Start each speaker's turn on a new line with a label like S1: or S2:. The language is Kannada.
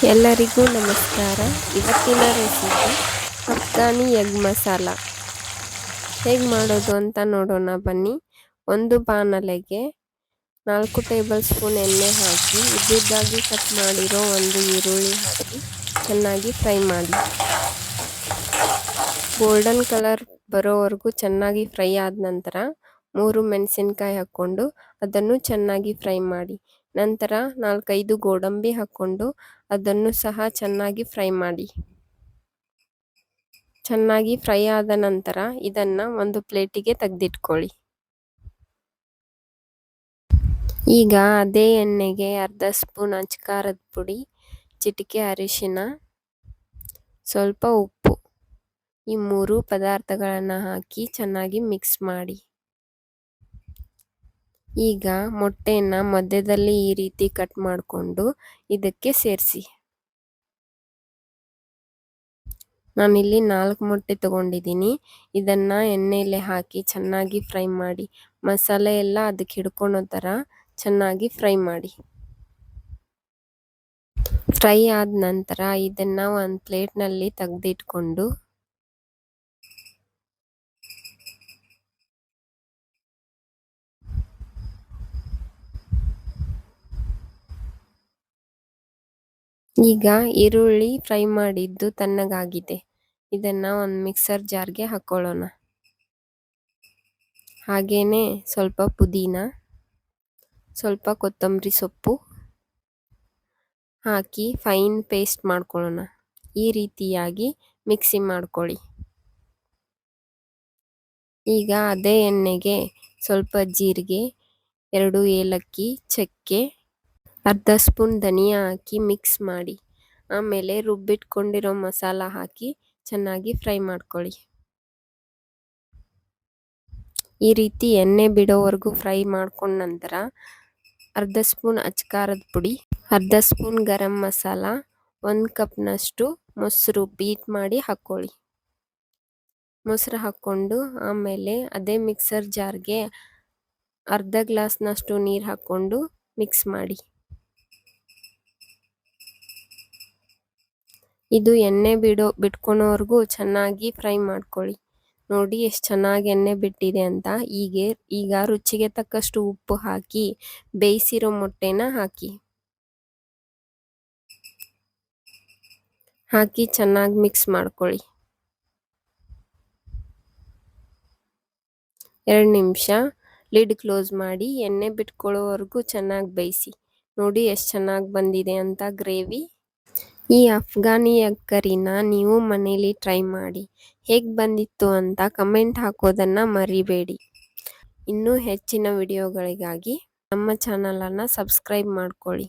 S1: ಎಲ್ಲರಿಗೂ ನಮಸ್ಕಾರ. ಇವತ್ತಿನ ರೆಸಿಪಿ ಅಫ್ಘಾನಿ ಎಗ್ ಮಸಾಲ ಹೇಗೆ ಮಾಡೋದು ಅಂತ ನೋಡೋಣ ಬನ್ನಿ. ಒಂದು ಬಾಣಲೆಗೆ 4 ಟೇಬಲ್ ಸ್ಪೂನ್ ಎಣ್ಣೆ ಹಾಕಿ ಉದ್ದುದ್ದಾಗಿ ಕಟ್ ಮಾಡಿರೋ ಒಂದು ಈರುಳ್ಳಿ ಹಾಕಿ ಚೆನ್ನಾಗಿ ಫ್ರೈ ಮಾಡಿ. ಗೋಲ್ಡನ್ ಕಲರ್ ಬರೋವರೆಗೂ ಚೆನ್ನಾಗಿ ಫ್ರೈ ಆದ ನಂತರ 3 ಮೆಣಸಿನಕಾಯಿ ಹಾಕ್ಕೊಂಡು ಅದನ್ನು ಚೆನ್ನಾಗಿ ಫ್ರೈ ಮಾಡಿ. ನಂತರ 4-5 ಗೋಡಂಬಿ ಹಾಕ್ಕೊಂಡು ಅದನ್ನು ಸಹ ಚೆನ್ನಾಗಿ ಫ್ರೈ ಮಾಡಿ. ಚೆನ್ನಾಗಿ ಫ್ರೈ ಆದ ನಂತರ ಇದನ್ನು ಒಂದು ಪ್ಲೇಟಿಗೆ ತೆಗೆದಿಟ್ಕೊಳ್ಳಿ. ಈಗ ಅದೇ ಎಣ್ಣೆಗೆ ಅರ್ಧ ಸ್ಪೂನ್ ಅಚ್ಕಾರದ ಪುಡಿ, ಚಿಟಿಕೆ ಅರಿಶಿನ, ಸ್ವಲ್ಪ ಉಪ್ಪು, ಈ 3 ಪದಾರ್ಥಗಳನ್ನು ಹಾಕಿ ಚೆನ್ನಾಗಿ ಮಿಕ್ಸ್ ಮಾಡಿ. ಈಗ ಮೊಟ್ಟೆಯನ್ನು ಮಧ್ಯದಲ್ಲಿ ಈ ರೀತಿ ಕಟ್ ಮಾಡಿಕೊಂಡು ಇದಕ್ಕೆ ಸೇರಿಸಿ. ನಾನಿಲ್ಲಿ 4 ಮೊಟ್ಟೆ ತಗೊಂಡಿದ್ದೀನಿ. ಇದನ್ನು ಎಣ್ಣೆಯಲ್ಲಿ ಹಾಕಿ ಚೆನ್ನಾಗಿ ಫ್ರೈ ಮಾಡಿ. ಮಸಾಲೆ ಎಲ್ಲ ಅದಕ್ಕೆ ಹಿಡ್ಕೊಳೋ ಥರ ಚೆನ್ನಾಗಿ ಫ್ರೈ ಮಾಡಿ. ಫ್ರೈ ಆದ ನಂತರ ಇದನ್ನು ಒಂದು ಪ್ಲೇಟ್ನಲ್ಲಿ ತೆಗೆದಿಟ್ಕೊಂಡು ಈಗ ಈರುಳ್ಳಿ ಫ್ರೈ ಮಾಡಿದ್ದು ತಣ್ಣಗಾಗಿದೆ. ಇದನ್ನು ಒಂದು ಮಿಕ್ಸರ್ ಜಾರ್ಗೆ ಹಾಕ್ಕೊಳ್ಳೋಣ. ಹಾಗೇನೆ ಸ್ವಲ್ಪ ಪುದೀನ, ಸ್ವಲ್ಪ ಕೊತ್ತಂಬರಿ ಸೊಪ್ಪು ಹಾಕಿ ಫೈನ್ ಪೇಸ್ಟ್ ಮಾಡ್ಕೊಳ್ಳೋಣ. ಈ ರೀತಿಯಾಗಿ ಮಿಕ್ಸಿ ಮಾಡ್ಕೊಳ್ಳಿ. ಈಗ ಅದೇ ಎಣ್ಣೆಗೆ ಸ್ವಲ್ಪ ಜೀರಿಗೆ, 2 ಏಲಕ್ಕಿ, ಚಕ್ಕೆ, ಅರ್ಧ ಸ್ಪೂನ್ ಧನಿಯಾ ಹಾಕಿ ಮಿಕ್ಸ್ ಮಾಡಿ. ಆಮೇಲೆ ರುಬ್ಬಿಟ್ಕೊಂಡಿರೋ ಮಸಾಲ ಹಾಕಿ ಚೆನ್ನಾಗಿ ಫ್ರೈ ಮಾಡ್ಕೊಳ್ಳಿ. ಈ ರೀತಿ ಎಣ್ಣೆ ಬಿಡೋವರೆಗೂ ಫ್ರೈ ಮಾಡ್ಕೊಂಡ ನಂತರ ಅರ್ಧ ಸ್ಪೂನ್ ಅಚ್ಕಾರದ ಪುಡಿ, ಅರ್ಧ ಸ್ಪೂನ್ ಗರಂ ಮಸಾಲ, 1 ಕಪ್ನಷ್ಟು ಮೊಸರು ಬೀಟ್ ಮಾಡಿ ಹಾಕ್ಕೊಳ್ಳಿ. ಮೊಸರು ಹಾಕ್ಕೊಂಡು ಆಮೇಲೆ ಅದೇ ಮಿಕ್ಸರ್ ಜಾರ್ಗೆ ಅರ್ಧ ಗ್ಲಾಸ್ನಷ್ಟು ನೀರು ಹಾಕ್ಕೊಂಡು ಮಿಕ್ಸ್ ಮಾಡಿ. ಇದು ಎಣ್ಣೆ ಬಿಟ್ಕೊಳೋವರೆಗೂ ಚೆನ್ನಾಗಿ ಫ್ರೈ ಮಾಡ್ಕೊಳ್ಳಿ. ನೋಡಿ ಎಷ್ಟು ಚೆನ್ನಾಗಿ ಎಣ್ಣೆ ಬಿಟ್ಟಿದೆ ಅಂತ. ಈಗ ರುಚಿಗೆ ತಕ್ಕಷ್ಟು ಉಪ್ಪು ಹಾಕಿ ಬೇಯಿಸಿರೋ ಮೊಟ್ಟೆನ ಹಾಕಿ ಚೆನ್ನಾಗಿ ಮಿಕ್ಸ್ ಮಾಡ್ಕೊಳ್ಳಿ. 2 ನಿಮಿಷ ಲಿಡ್ ಕ್ಲೋಸ್ ಮಾಡಿ ಎಣ್ಣೆ ಬಿಟ್ಕೊಳ್ಳೋವರೆಗೂ ಚೆನ್ನಾಗಿ ಬೇಯಿಸಿ. ನೋಡಿ ಎಷ್ಟು ಚೆನ್ನಾಗಿ ಬಂದಿದೆ ಅಂತ ಗ್ರೇವಿ. ಈ ಅಫ್ಘಾನಿ ಎಗ್ ಕರಿನ ನೀವು ಮನೇಲಿ ಟ್ರೈ ಮಾಡಿ. ಹೇಗೆ ಬಂದಿತ್ತು ಅಂತ ಕಮೆಂಟ್ ಹಾಕೋದನ್ನು ಮರಿಬೇಡಿ. ಇನ್ನೂ ಹೆಚ್ಚಿನ ವಿಡಿಯೋಗಳಿಗಾಗಿ ನಮ್ಮ ಚಾನಲನ್ನು ಸಬ್ಸ್ಕ್ರೈಬ್ ಮಾಡ್ಕೊಳ್ಳಿ.